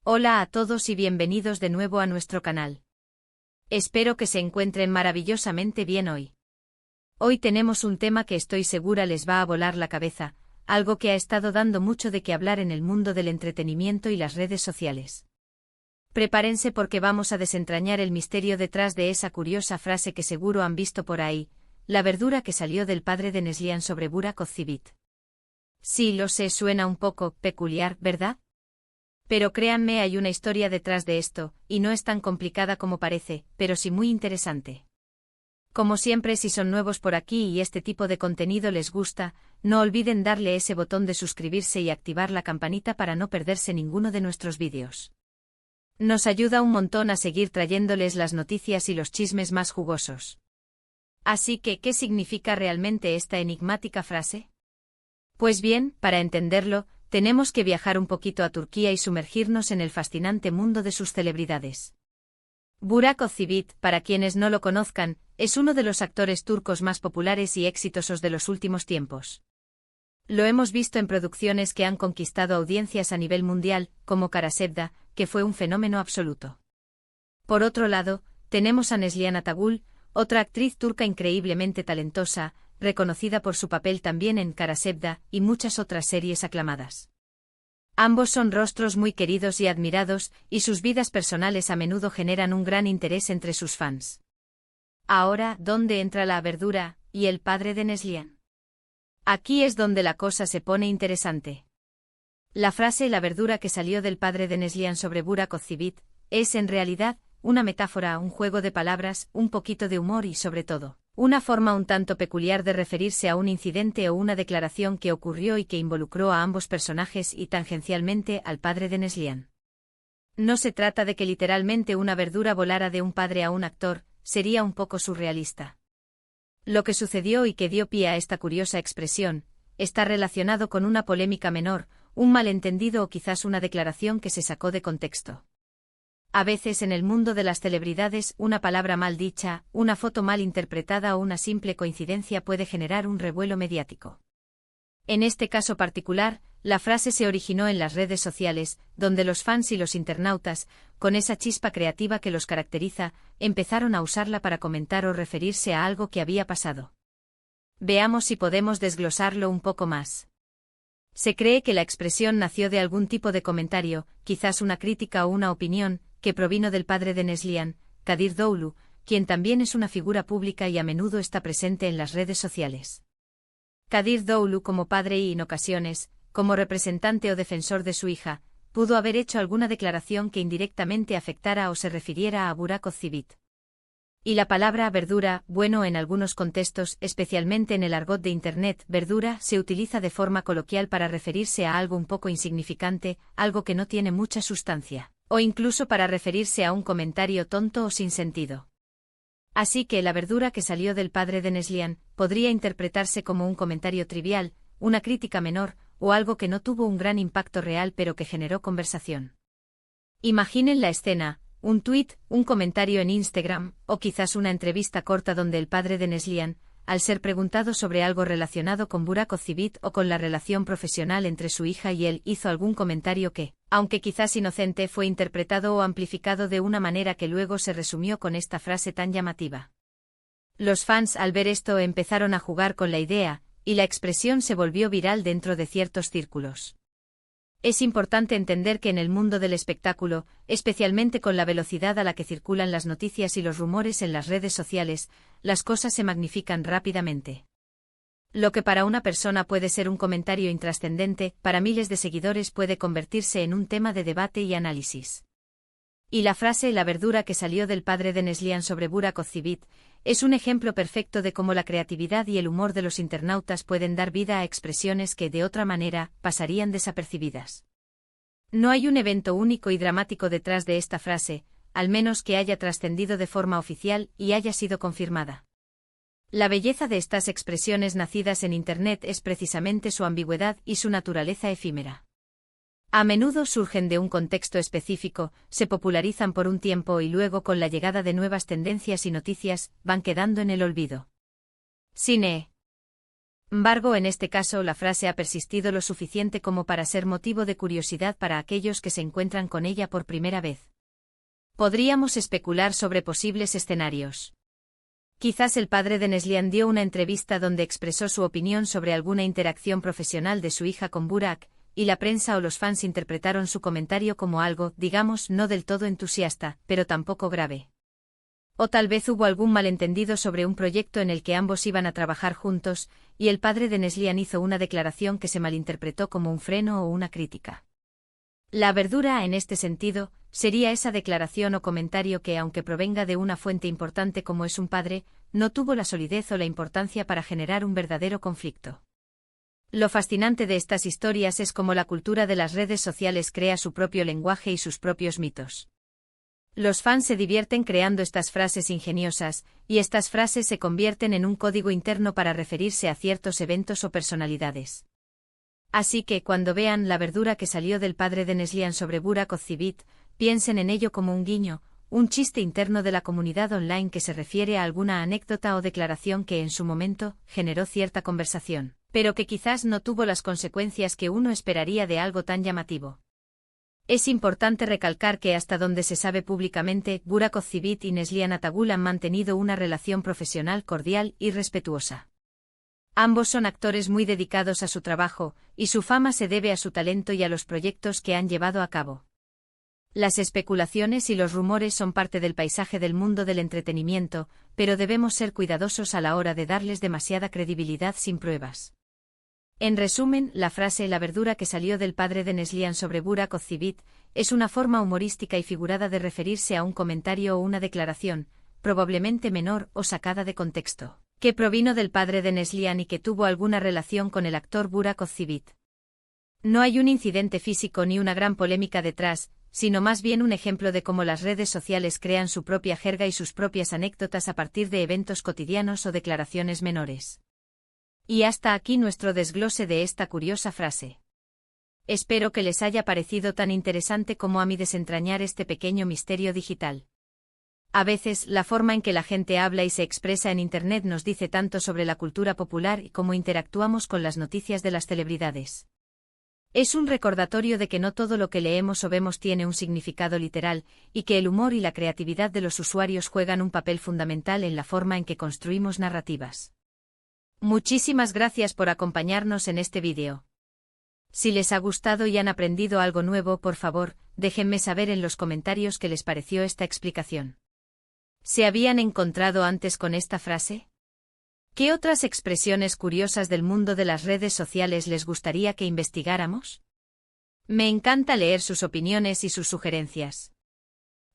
Hola a todos y bienvenidos de nuevo a nuestro canal. Espero que se encuentren maravillosamente bien hoy. Hoy tenemos un tema que estoy segura les va a volar la cabeza, algo que ha estado dando mucho de qué hablar en el mundo del entretenimiento y las redes sociales. Prepárense porque vamos a desentrañar el misterio detrás de esa curiosa frase que seguro han visto por ahí, la verdura que salió del padre de Neslihan sobre Burak Ozceğit. Sí, lo sé, suena un poco peculiar, ¿verdad? Pero créanme, hay una historia detrás de esto, y no es tan complicada como parece, pero sí muy interesante. Como siempre, si son nuevos por aquí y este tipo de contenido les gusta, no olviden darle ese botón de suscribirse y activar la campanita para no perderse ninguno de nuestros vídeos. Nos ayuda un montón a seguir trayéndoles las noticias y los chismes más jugosos. Así que, ¿qué significa realmente esta enigmática frase? Pues bien, para entenderlo, tenemos que viajar un poquito a Turquía y sumergirnos en el fascinante mundo de sus celebridades. Burak Ozceğit, para quienes no lo conozcan, es uno de los actores turcos más populares y exitosos de los últimos tiempos. Lo hemos visto en producciones que han conquistado audiencias a nivel mundial, como Kara Sevda, que fue un fenómeno absoluto. Por otro lado, tenemos a Neslihan Atagül, otra actriz turca increíblemente talentosa, reconocida por su papel también en Kara Sevda y muchas otras series aclamadas. Ambos son rostros muy queridos y admirados, y sus vidas personales a menudo generan un gran interés entre sus fans. Ahora, ¿dónde entra la verdura y el padre de Neslihan? Aquí es donde la cosa se pone interesante. La frase "la verdura que salió del padre de Neslihan sobre Burak Ozceğit" es, en realidad, una metáfora, un juego de palabras, un poquito de humor y, sobre todo, una forma un tanto peculiar de referirse a un incidente o una declaración que ocurrió y que involucró a ambos personajes y tangencialmente al padre de Neslihan. No se trata de que literalmente una verdura volara de un padre a un actor, sería un poco surrealista. Lo que sucedió y que dio pie a esta curiosa expresión, está relacionado con una polémica menor, un malentendido o quizás una declaración que se sacó de contexto. A veces en el mundo de las celebridades, una palabra mal dicha, una foto mal interpretada o una simple coincidencia puede generar un revuelo mediático. En este caso particular, la frase se originó en las redes sociales, donde los fans y los internautas, con esa chispa creativa que los caracteriza, empezaron a usarla para comentar o referirse a algo que había pasado. Veamos si podemos desglosarlo un poco más. Se cree que la expresión nació de algún tipo de comentario, quizás una crítica o una opinión, que provino del padre de Neslihan, Kadir Doğulu, quien también es una figura pública y a menudo está presente en las redes sociales. Kadir Doğulu, como padre y, en ocasiones, como representante o defensor de su hija, pudo haber hecho alguna declaración que indirectamente afectara o se refiriera a Burak Ozceğit. Y la palabra verdura, bueno, en algunos contextos, especialmente en el argot de Internet, verdura se utiliza de forma coloquial para referirse a algo un poco insignificante, algo que no tiene mucha sustancia, o incluso para referirse a un comentario tonto o sin sentido. Así que la verdura que salió del padre de Neslihan podría interpretarse como un comentario trivial, una crítica menor, o algo que no tuvo un gran impacto real pero que generó conversación. Imaginen la escena: un tuit, un comentario en Instagram, o quizás una entrevista corta donde el padre de Neslihan, al ser preguntado sobre algo relacionado con Burak Ozceğit o con la relación profesional entre su hija y él, hizo algún comentario que, aunque quizás inocente, fue interpretado o amplificado de una manera que luego se resumió con esta frase tan llamativa. Los fans, al ver esto, empezaron a jugar con la idea, y la expresión se volvió viral dentro de ciertos círculos. Es importante entender que en el mundo del espectáculo, especialmente con la velocidad a la que circulan las noticias y los rumores en las redes sociales, las cosas se magnifican rápidamente. Lo que para una persona puede ser un comentario intrascendente, para miles de seguidores puede convertirse en un tema de debate y análisis. Y la frase "la verdura que salió del padre de Neslihan sobre Burak Ozceğit" es un ejemplo perfecto de cómo la creatividad y el humor de los internautas pueden dar vida a expresiones que, de otra manera, pasarían desapercibidas. No hay un evento único y dramático detrás de esta frase, al menos que haya trascendido de forma oficial y haya sido confirmada. La belleza de estas expresiones nacidas en Internet es precisamente su ambigüedad y su naturaleza efímera. A menudo surgen de un contexto específico, se popularizan por un tiempo y luego, con la llegada de nuevas tendencias y noticias, van quedando en el olvido. Cine. embargo, en este caso la frase ha persistido lo suficiente como para ser motivo de curiosidad para aquellos que se encuentran con ella por primera vez. Podríamos especular sobre posibles escenarios. Quizás el padre de Neslihan dio una entrevista donde expresó su opinión sobre alguna interacción profesional de su hija con Burak, y la prensa o los fans interpretaron su comentario como algo, digamos, no del todo entusiasta, pero tampoco grave. O tal vez hubo algún malentendido sobre un proyecto en el que ambos iban a trabajar juntos, y el padre de Neslihan hizo una declaración que se malinterpretó como un freno o una crítica. La verdura, en este sentido, sería esa declaración o comentario que, aunque provenga de una fuente importante como es un padre, no tuvo la solidez o la importancia para generar un verdadero conflicto. Lo fascinante de estas historias es cómo la cultura de las redes sociales crea su propio lenguaje y sus propios mitos. Los fans se divierten creando estas frases ingeniosas, y estas frases se convierten en un código interno para referirse a ciertos eventos o personalidades. Así que, cuando vean la verdura que salió del padre de Neslihan sobre Burak Ozcivit, piensen en ello como un guiño, un chiste interno de la comunidad online que se refiere a alguna anécdota o declaración que en su momento generó cierta conversación, pero que quizás no tuvo las consecuencias que uno esperaría de algo tan llamativo. Es importante recalcar que hasta donde se sabe públicamente, Burak Ozcivit y Neslihan Atagul han mantenido una relación profesional cordial y respetuosa. Ambos son actores muy dedicados a su trabajo, y su fama se debe a su talento y a los proyectos que han llevado a cabo. Las especulaciones y los rumores son parte del paisaje del mundo del entretenimiento, pero debemos ser cuidadosos a la hora de darles demasiada credibilidad sin pruebas. En resumen, la frase «la verdura que salió del padre de Neslihan sobre Burak Ozcivit» es una forma humorística y figurada de referirse a un comentario o una declaración, probablemente menor o sacada de contexto, que provino del padre de Neslihan y que tuvo alguna relación con el actor Burak Ozcivit. No hay un incidente físico ni una gran polémica detrás, sino más bien un ejemplo de cómo las redes sociales crean su propia jerga y sus propias anécdotas a partir de eventos cotidianos o declaraciones menores. Y hasta aquí nuestro desglose de esta curiosa frase. Espero que les haya parecido tan interesante como a mí desentrañar este pequeño misterio digital. A veces, la forma en que la gente habla y se expresa en Internet nos dice tanto sobre la cultura popular y cómo interactuamos con las noticias de las celebridades. Es un recordatorio de que no todo lo que leemos o vemos tiene un significado literal, y que el humor y la creatividad de los usuarios juegan un papel fundamental en la forma en que construimos narrativas. Muchísimas gracias por acompañarnos en este vídeo. Si les ha gustado y han aprendido algo nuevo, por favor, déjenme saber en los comentarios qué les pareció esta explicación. ¿Se habían encontrado antes con esta frase? ¿Qué otras expresiones curiosas del mundo de las redes sociales les gustaría que investigáramos? Me encanta leer sus opiniones y sus sugerencias.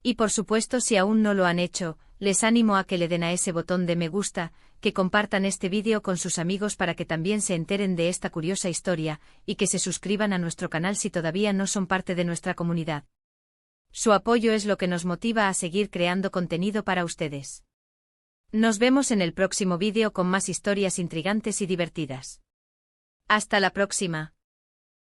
Y por supuesto, si aún no lo han hecho, les animo a que le den a ese botón de me gusta, que compartan este vídeo con sus amigos para que también se enteren de esta curiosa historia, y que se suscriban a nuestro canal si todavía no son parte de nuestra comunidad. Su apoyo es lo que nos motiva a seguir creando contenido para ustedes. Nos vemos en el próximo vídeo con más historias intrigantes y divertidas. Hasta la próxima.